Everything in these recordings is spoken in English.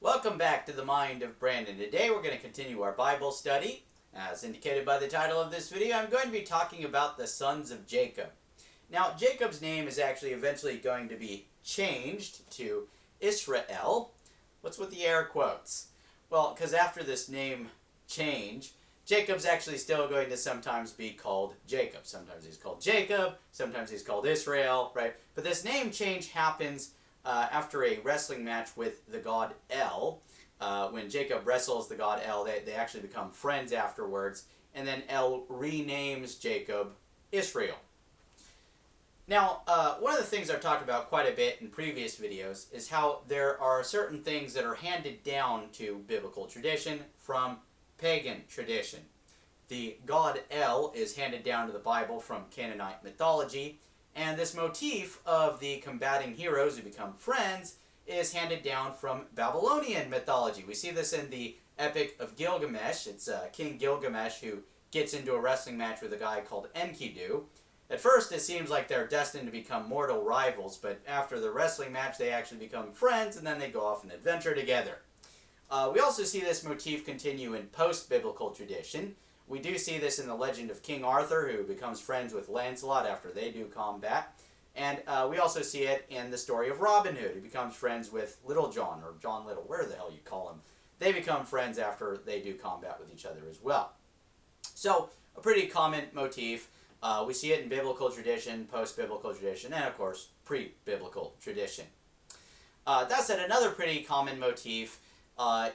Welcome back to the Mind of Brandon. Today we're going to continue our Bible study. As indicated by the title of this video, I'm going to be talking about the sons of Jacob. Now, Jacob's name is actually eventually going to be changed to Israel. What's with the air quotes? Well, because after this name change, Jacob's actually still going to sometimes be called Jacob. Sometimes he's called Jacob, sometimes he's called Israel, right? But this name change happens after a wrestling match with the god El. When Jacob wrestles the god El, they actually become friends afterwards, and then El renames Jacob Israel. Now, one of the things I've talked about quite a bit in previous videos is how there are certain things that are handed down to biblical tradition from pagan tradition. The god El is handed down to the Bible from Canaanite mythology, and this motif of the combating heroes who become friends is handed down from Babylonian mythology. We see this in the Epic of Gilgamesh. It's King Gilgamesh who gets into a wrestling match with a guy called Enkidu. At first, it seems like they're destined to become mortal rivals, but after the wrestling match, they actually become friends, and then they go off and adventure together. We also see this motif continue in post-biblical tradition. We do see this in the legend of King Arthur, who becomes friends with Lancelot after they do combat. And we also see it in the story of Robin Hood, who becomes friends with Little John, or John Little, where the hell you call him. They become friends after they do combat with each other as well. So, a pretty common motif. We see it in biblical tradition, post-biblical tradition, and of course, pre-biblical tradition. That said, another pretty common motif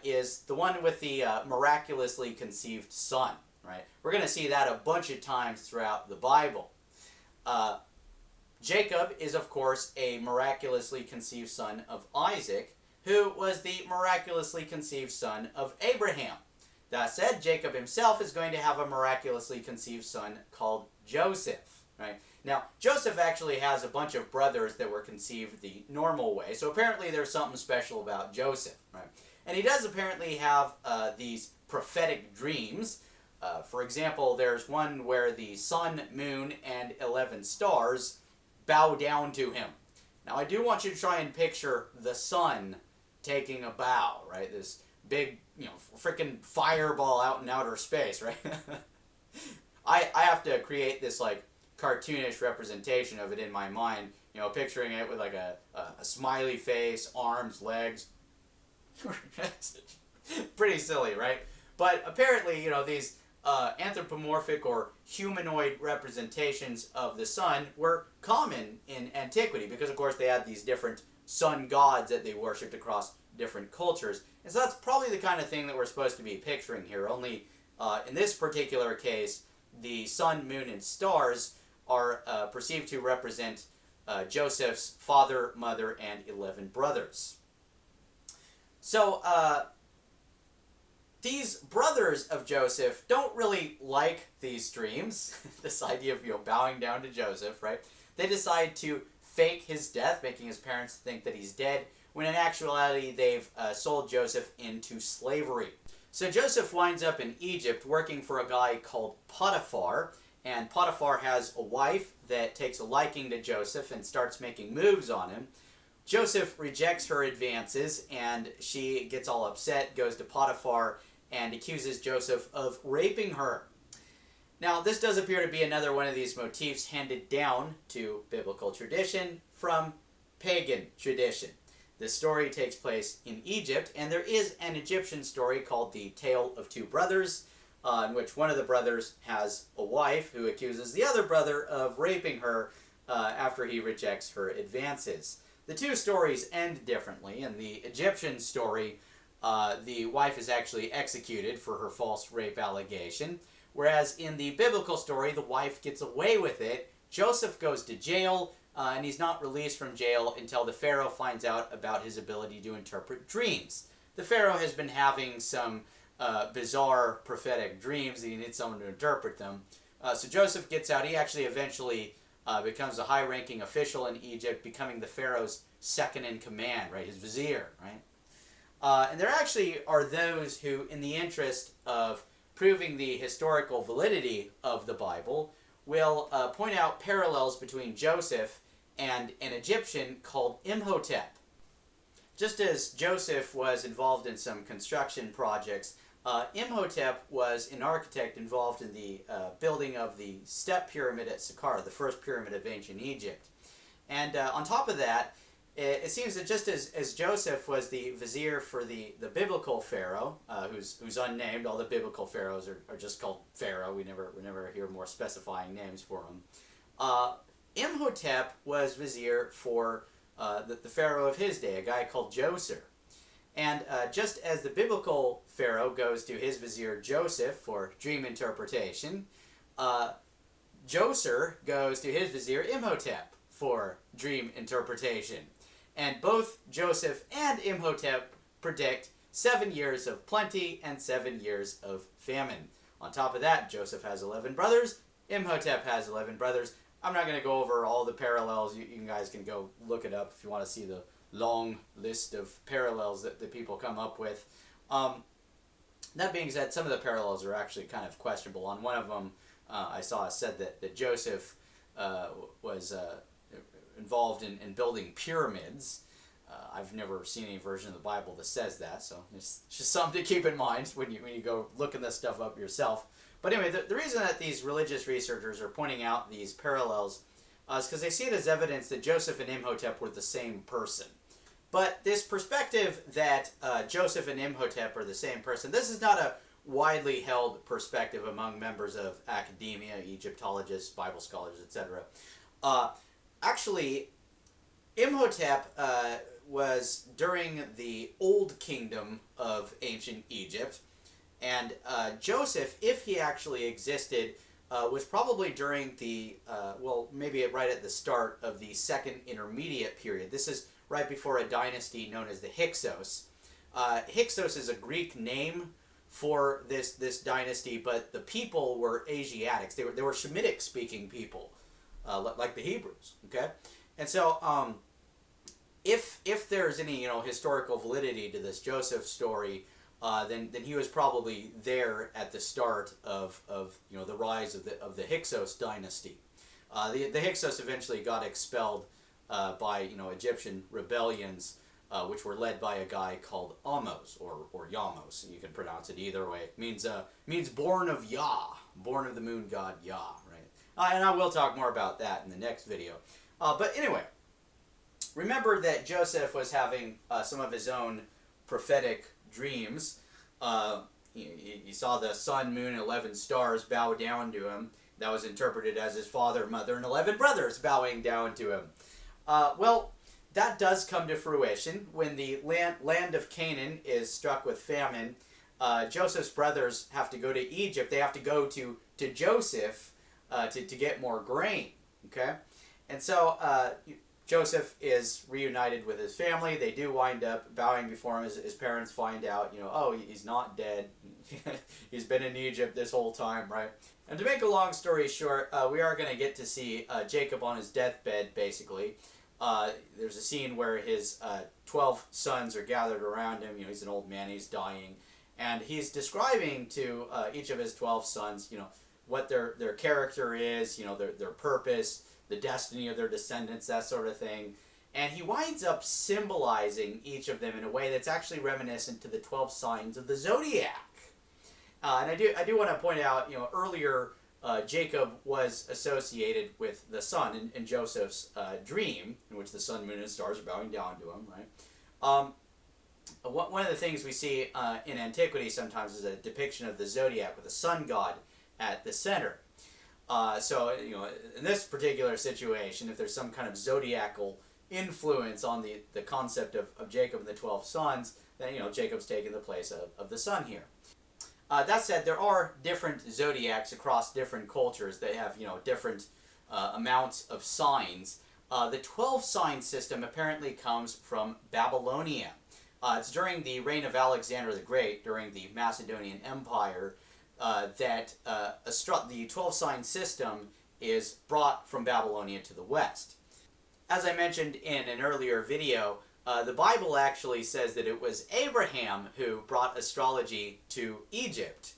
is the one with the miraculously conceived son, right? We're going to see that a bunch of times throughout the Bible. Jacob is, of course, a miraculously conceived son of Isaac, who was the miraculously conceived son of Abraham. That said, Jacob himself is going to have a miraculously conceived son called Joseph, right? Now, Joseph actually has a bunch of brothers that were conceived the normal way, so apparently there's something special about Joseph, right? And he does apparently have these prophetic dreams. For example, there's one where the sun, moon, and 11 stars bow down to him. Now, I do want you to try and picture the sun taking a bow, right? This big, freaking fireball out in outer space, right? I have to create this, cartoonish representation of it in my mind, picturing it with, a smiley face, arms, legs. Pretty silly, right? But apparently, these anthropomorphic or humanoid representations of the sun were common in antiquity because, of course, they had these different sun gods that they worshipped across different cultures. And so that's probably the kind of thing that we're supposed to be picturing here, only in this particular case, the sun, moon, and stars are perceived to represent Joseph's father, mother, and 11 brothers. So, these brothers of Joseph don't really like these dreams, this idea of bowing down to Joseph, right? They decide to fake his death, making his parents think that he's dead, when in actuality they've sold Joseph into slavery. So Joseph winds up in Egypt working for a guy called Potiphar, and Potiphar has a wife that takes a liking to Joseph and starts making moves on him. Joseph rejects her advances, and she gets all upset, goes to Potiphar, and accuses Joseph of raping her. Now, this does appear to be another one of these motifs handed down to biblical tradition from pagan tradition. This story takes place in Egypt, and there is an Egyptian story called the Tale of Two Brothers, in which one of the brothers has a wife who accuses the other brother of raping her after he rejects her advances. The two stories end differently. In the Egyptian story, the wife is actually executed for her false rape allegation, whereas in the biblical story, the wife gets away with it. Joseph goes to jail, and he's not released from jail until the Pharaoh finds out about his ability to interpret dreams. The Pharaoh has been having some bizarre prophetic dreams, and he needs someone to interpret them. So Joseph gets out. He actually eventually becomes a high-ranking official in Egypt, becoming the Pharaoh's second in command, right? His vizier, right? And there actually are those who, in the interest of proving the historical validity of the Bible, will point out parallels between Joseph and an Egyptian called Imhotep. just as Joseph was involved in some construction projects, Imhotep was an architect involved in the building of the step pyramid at Saqqara, the first pyramid of ancient Egypt. And on top of that, it seems that just as Joseph was the vizier for the biblical pharaoh, who's unnamed, all the biblical pharaohs are just called pharaoh. We never hear more specifying names for them. Imhotep was vizier for the pharaoh of his day, a guy called Djoser. And just as the biblical pharaoh goes to his vizier Joseph for dream interpretation, Djoser goes to his vizier Imhotep for dream interpretation. And both Joseph and Imhotep predict 7 years of plenty and 7 years of famine. On top of that, Joseph has 11 brothers, Imhotep has 11 brothers. I'm not going to go over all the parallels. You guys can go look it up if you want to see the long list of parallels that people come up with. That being said, some of the parallels are actually kind of questionable. On one of them, I saw said that Joseph was involved in building pyramids. I've never seen any version of the Bible that says that, so it's just something to keep in mind when you go looking this stuff up yourself. But anyway, the reason that these religious researchers are pointing out these parallels is because they see it as evidence that Joseph and Imhotep were the same person. But this perspective that Joseph and Imhotep are the same person, this is not a widely held perspective among members of academia, Egyptologists, Bible scholars, etc. Actually, Imhotep was during the Old Kingdom of ancient Egypt, and Joseph, if he actually existed, was probably during the, well, maybe right at the start of the Second Intermediate Period. This is right before a dynasty known as the Hyksos. Hyksos is a Greek name for this dynasty, but the people were Asiatics. They were Shemitic-speaking people, like the Hebrews. Okay, and so if there's any historical validity to this Joseph story, then he was probably there at the start of the rise of the Hyksos dynasty. The Hyksos eventually got expelled by Egyptian rebellions, which were led by a guy called Amos or Yamos. You can pronounce it either way. It means born of Yah, born of the moon god Yah, right? And I will talk more about that in the next video. But anyway, remember that Joseph was having some of his own prophetic dreams. He saw the sun, moon, and 11 stars bow down to him. That was interpreted as his father, mother, and 11 brothers bowing down to him. Well, that does come to fruition when the land of Canaan is struck with famine. Joseph's brothers have to go to Egypt. They have to go to Joseph to get more grain. Okay, and so Joseph is reunited with his family. They do wind up bowing before him. His parents find out, oh, he's not dead. He's been in Egypt this whole time, right? And to make a long story short, we are going to get to see Jacob on his deathbed, basically. There's a scene where his 12 sons are gathered around him. He's an old man, he's dying. And he's describing to each of his 12 sons, what their character is, their purpose, the destiny of their descendants, that sort of thing. And he winds up symbolizing each of them in a way that's actually reminiscent to the 12 signs of the zodiac. And I do want to point out, earlier Jacob was associated with the sun in Joseph's dream, in which the sun, moon, and stars are bowing down to him, right? One of the things we see in antiquity sometimes is a depiction of the zodiac with the sun god at the center. So, in this particular situation, if there's some kind of zodiacal influence on the concept of Jacob and the 12 sons, then, Jacob's taking the place of the sun here. That said, there are different zodiacs across different cultures. They have, different amounts of signs. The 12 sign system apparently comes from Babylonia. It's during the reign of Alexander the Great, during the Macedonian Empire, that the 12 sign system is brought from Babylonia to the west. As I mentioned in an earlier video, the Bible actually says that it was Abraham who brought astrology to Egypt.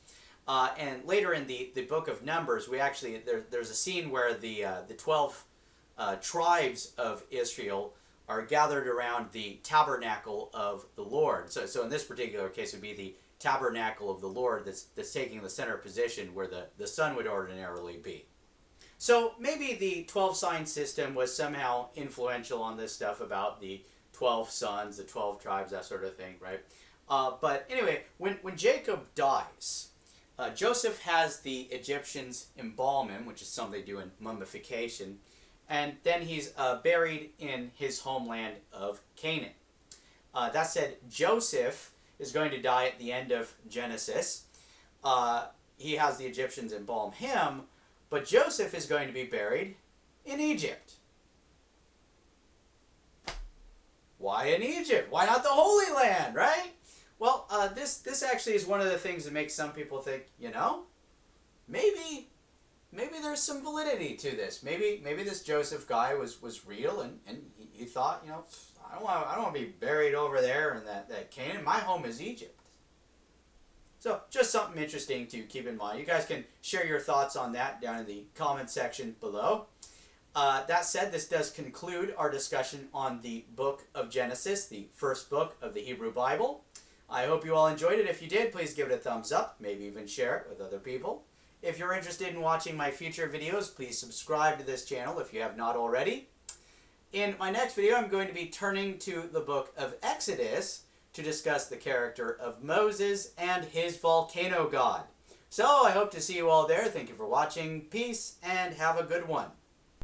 And later in the book of Numbers, there's a scene where the 12 tribes of Israel are gathered around the tabernacle of the Lord. So in this particular case, it would be the tabernacle of the Lord that's taking the center position where the sun would ordinarily be. So maybe the 12 sign system was somehow influential on this stuff about the 12 sons, the 12 tribes, that sort of thing, right? But anyway, when Jacob dies, Joseph has the Egyptians embalm him, which is something they do in mummification, and then he's buried in his homeland of Canaan. That said, Joseph is going to die at the end of Genesis. He has the Egyptians embalm him, but Joseph is going to be buried in Egypt. Why in Egypt? Why not the Holy Land, right? Well, this actually is one of the things that makes some people think, you know, maybe there's some validity to this. Maybe this Joseph guy was real, and he thought, you know, I don't want to be buried over there in that Canaan. My home is Egypt. So just something interesting to keep in mind. You guys can share your thoughts on that down in the comment section below. That said, this does conclude our discussion on the book of Genesis, the first book of the Hebrew Bible. I hope you all enjoyed it. If you did, please give it a thumbs up, maybe even share it with other people. If you're interested in watching my future videos, please subscribe to this channel if you have not already. In my next video, I'm going to be turning to the book of Exodus to discuss the character of Moses and his volcano god. So I hope to see you all there. Thank you for watching. Peace and have a good one.